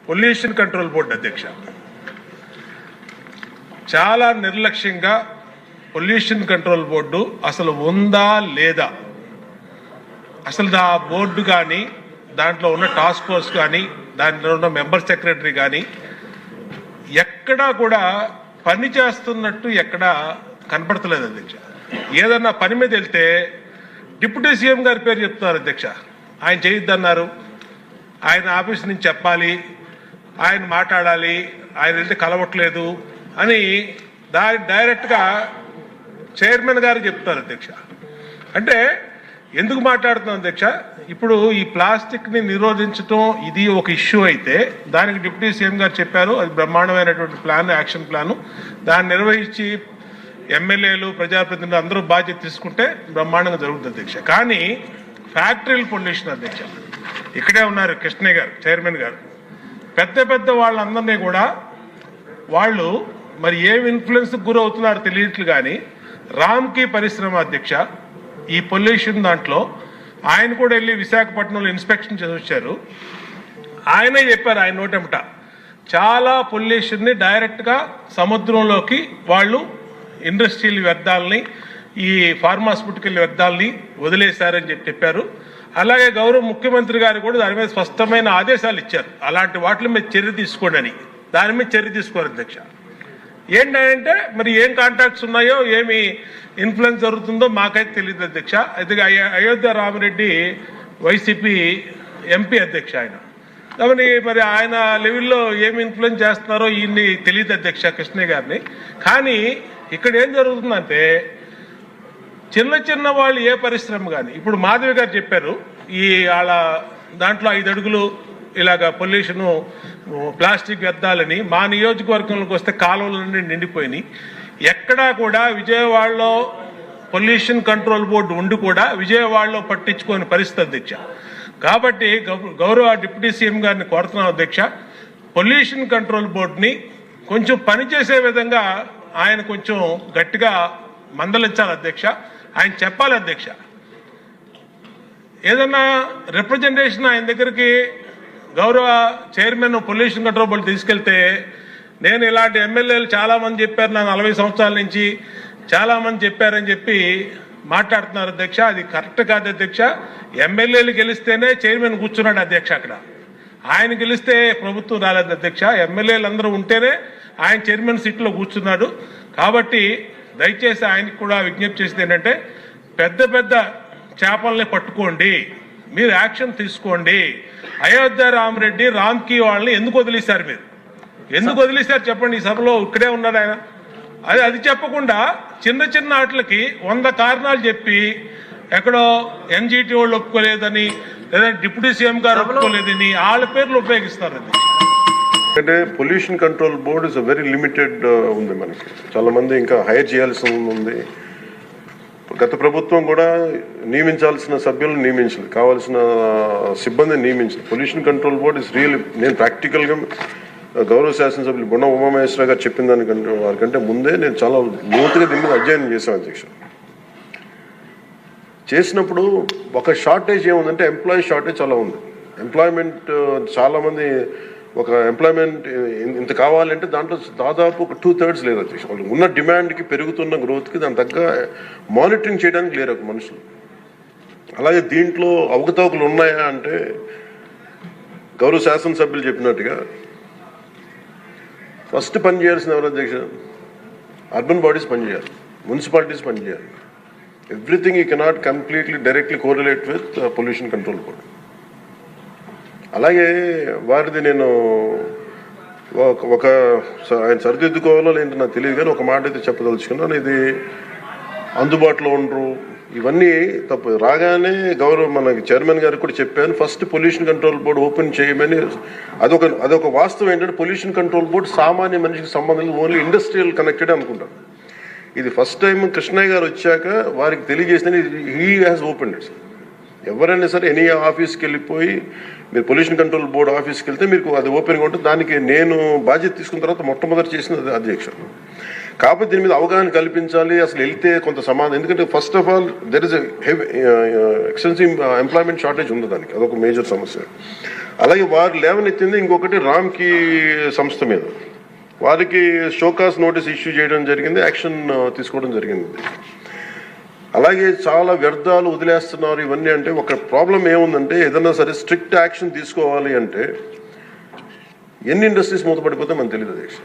Pollution control board అధ్యక్ష చాలా నిర్లక్ష్యంగా పొల్యూషన్ కంట్రోల్ బోర్డు అసలు ఉందా లేదా, అసలు ఆ బోర్డు కానీ దాంట్లో ఉన్న టాస్క్ ఫోర్స్ కానీ దాంట్లో ఉన్న మెంబర్ సెక్రటరీ కానీ ఎక్కడా కూడా పని చేస్తున్నట్టు ఎక్కడా కనపడతలేదు అధ్యక్ష. ఏదన్నా పని మీద వెళ్తే డిప్యూటీ సీఎం గారి పేరు చెప్తున్నారు అధ్యక్ష. ఆయన చేయొద్దన్నారు, ఆయన ఆఫీస్ నుంచి చెప్పాలి, ఆయన మాట్లాడాలి, ఆయన వెళ్తే కలవట్లేదు అని డైరెక్ట్గా చైర్మన్ గారు చెప్తారు అధ్యక్ష. అంటే ఎందుకు మాట్లాడుతున్నాం అధ్యక్ష, ఇప్పుడు ఈ ప్లాస్టిక్ని నిరోధించడం ఇది ఒక ఇష్యూ అయితే దానికి డిప్యూటీ సీఎం గారు చెప్పారు, అది బ్రహ్మాండమైనటువంటి ప్లాన్, యాక్షన్ ప్లాను. దాన్ని నిర్వహించి ఎమ్మెల్యేలు ప్రజాప్రతినిధులు అందరూ బాధ్యత తీసుకుంటే బ్రహ్మాండంగా జరుగుతుంది అధ్యక్ష. కానీ ఫ్యాక్టరీల పొల్యూషన్ అధ్యక్ష, ఇక్కడే ఉన్నారు కృష్ణయ్య గారు చైర్మన్ గారు, పెద్ద పెద్ద వాళ్ళందరినీ కూడా వాళ్ళు మరి ఏం ఇన్ఫ్లుయెన్స్కి గురవుతున్నారు తెలియట్లు. కానీ రామ్కి పరిశ్రమ అధ్యక్ష ఈ పొల్యూషన్ దాంట్లో ఆయన కూడా వెళ్ళి విశాఖపట్నంలో ఇన్స్పెక్షన్ చేసి వచ్చారు. ఆయనే చెప్పారు ఆయన నోటెంట చాలా పొల్యూషన్ని డైరెక్ట్గా సముద్రంలోకి వాళ్ళు ఇండస్ట్రియల్ వ్యర్థాలని ఈ ఫార్మాస్యూటికల్ వ్యర్థాలని వదిలేశారని చెప్పారు. అలాగే గౌరవ ముఖ్యమంత్రి గారు కూడా దాని మీద స్పష్టమైన ఆదేశాలు ఇచ్చారు, అలాంటి వాటి మీద చర్య తీసుకోండి అని. దాని మీద చర్య తీసుకోరు అధ్యక్ష. ఏంటంటే మరి ఏం కాంటాక్ట్స్ ఉన్నాయో ఏమి ఇన్ఫ్లుయెన్స్ జరుగుతుందో మాకైతే తెలియదు అధ్యక్ష. అయితే అయోధ్య రామిరెడ్డి వైసీపీ ఎంపీ అధ్యక్ష ఆయన, కాబట్టి మరి ఆయన లెవెల్లో ఏమి ఇన్ఫ్లుయెన్స్ చేస్తున్నారో ఈయన్ని తెలియదు అధ్యక్ష కృష్ణయ్య గారిని. కానీ ఇక్కడ ఏం జరుగుతుందంటే చిన్న చిన్న వాళ్ళు ఏ పరిశ్రమ కానీ, ఇప్పుడు మాధవి గారు చెప్పారు ఈ వాళ్ళ దాంట్లో 5 అడుగులు ఇలాగ పొల్యూషను ప్లాస్టిక్ వ్యర్థాలని మా నియోజకవర్గంలోకి వస్తే కాలువలన్నీ నిండిపోయినాయి. ఎక్కడా కూడా విజయవాడలో పొల్యూషన్ కంట్రోల్ బోర్డు ఉండి కూడా విజయవాడలో పట్టించుకోని పరిస్థితి అధ్యక్ష. కాబట్టి గౌరవ డిప్యూటీ సీఎం గారిని కోరుతున్నాం అధ్యక్ష, పొల్యూషన్ కంట్రోల్ బోర్డుని కొంచెం పనిచేసే విధంగా ఆయన కొంచెం గట్టిగా మందలించాలి అధ్యక్ష. ఆయన చెప్పాలి అధ్యక్ష, ఏదన్నా రిప్రజెంటేషన్ ఆయన దగ్గరికి గౌరవ చైర్మన్ పొల్యూషన్ కంట్రోల్ బోర్డు తీసుకెళ్తే, నేను ఇలాంటి ఎమ్మెల్యేలు చాలామంది చెప్పారు, నా 40 సంవత్సరాల నుంచి చాలామంది చెప్పారని చెప్పి మాట్లాడుతున్నారు అధ్యక్ష. అది కరెక్ట్ కాదు అధ్యక్ష. ఎమ్మెల్యేలు గెలిస్తేనే చైర్మన్ కూర్చున్నాడు అధ్యక్ష అక్కడ. ఆయన గెలిస్తే ప్రభుత్వం రాలేదు అధ్యక్ష. ఎమ్మెల్యేలు అందరూ ఉంటేనే ఆయన చైర్మన్ సీట్లో కూర్చున్నాడు. కాబట్టి దయచేసి ఆయనకు కూడా విజ్ఞప్తి చేసేది ఏంటంటే, పెద్ద పెద్ద చేపల్ని పట్టుకోండి, మీరు యాక్షన్ తీసుకోండి. అయోధ్య రామిరెడ్డి రామ్కి వాళ్ళని ఎందుకు వదిలేశారు, మీరు ఎందుకు వదిలేశారు చెప్పండి. ఈ సభలో ఇక్కడే ఉన్నాడు ఆయన. అది చెప్పకుండా చిన్న చిన్న వాటికి 100 కారణాలు చెప్పి ఎక్కడో ఎన్జిటి వాళ్ళు ఒప్పుకోలేదని లేదా డిప్యూటీ సీఎం గారు ఒప్పుకోలేదని వాళ్ళ పేర్లు ఉపయోగిస్తారు. అంటే pollution control board is very limited ఉంది, మనకి చాలా మంది ఇంకా హైర్ చేయాల్సి ఉంది. గత ప్రభుత్వం కూడా నియమించాల్సిన సభ్యులను నియమించలేదు, కావాల్సిన సిబ్బందిని నియమించలేదు. Pollution control board is real. నేను ప్రాక్టికల్గా గౌరవ శాసనసభ్యులు బొండ ఉమామహేశ్వర గారు చెప్పిన దానికంటే వారికంటే ముందే నేను చాలా లోతుగా దీని మీద అధ్యయనం చేశాను అధ్యక్ష. చేసినప్పుడు ఒక షార్టేజ్ ఏముందంటే ఎంప్లాయీ షార్టేజ్ చాలా ఉంది. ఎంప్లాయ్మెంట్ చాలామంది ఒక ఎంప్లాయ్మెంట్ ఇంత కావాలంటే దాంట్లో దాదాపు ఒక 2/3 లేదు అధ్యక్ష. వాళ్ళు ఉన్న డిమాండ్కి పెరుగుతున్న గ్రోత్కి దాని తగ్గ మానిటరింగ్ చేయడానికి లేరు ఒక మనుషులు. అలాగే దీంట్లో అవకతవకలు ఉన్నాయా అంటే గౌరవ శాసనసభ్యులు చెప్పినట్టుగా ఫస్ట్ పని చేయాల్సిన ఎవరు అధ్యక్ష? అర్బన్ బాడీస్ పనిచేయాలి, మున్సిపాలిటీస్ పనిచేయాలి. Everything you cannot completely directly correlate with pollution control board. అలాగే వారిది నేను ఒక ఆయన సరిదిద్దుకోవాలో లేదంటే నాకు తెలియదు, కానీ ఒక మాట అయితే చెప్పదలుచుకున్నాను. ఇది అందుబాటులో ఉండరు, ఇవన్నీ తప్పు. రాగానే గౌరవ మనకి చైర్మన్ గారికి కూడా చెప్పాను, first pollution control board open చేయమని. అదొక వాస్తవం ఏంటంటే పొల్యూషన్ కంట్రోల్ బోర్డు సామాన్య మనిషికి సంబంధం ఓన్లీ ఇండస్ట్రియల్ కనెక్టెడ్ అనుకుంటాను. ఇది ఫస్ట్ టైం కృష్ణయ్య గారు వచ్చాక వారికి తెలియజేసిన హీ హ్యాస్ ఓపెన్ ఇట్. ఎవరైనా సరే ఎనీ ఆఫీస్కి వెళ్ళిపోయి మీరు పొల్యూషన్ కంట్రోల్ బోర్డు ఆఫీస్కి వెళ్తే మీకు అది ఓపెన్గా ఉంటుంది. దానికి నేను బాధ్యత తీసుకున్న తర్వాత మొట్టమొదటి చేసిన అధ్యక్ష. కాకపోతే దీని మీద అవగాహన కల్పించాలి, అసలు వెళ్తే కొంత సమాధానం. ఎందుకంటే first of all there is extensive employment shortage ఉంది, దానికి అదొక మేజర్ సమస్య. అలాగే వారు లేవనెత్తింది ఇంకొకటి రామ్కి సంస్థ మీద, వారికి షోకాస్ నోటీస్ ఇష్యూ చేయడం జరిగింది, యాక్షన్ తీసుకోవడం జరిగింది. అలాగే చాలా వ్యర్థాలు వదిలేస్తున్నారు ఇవన్నీ. అంటే ఒక ప్రాబ్లం ఏముందంటే ఏదైనా సరే స్ట్రిక్ట్ యాక్షన్ తీసుకోవాలి అంటే ఎన్ని ఇండస్ట్రీస్ మూతపడిపోతే మనకు తెలియదు అధ్యక్ష.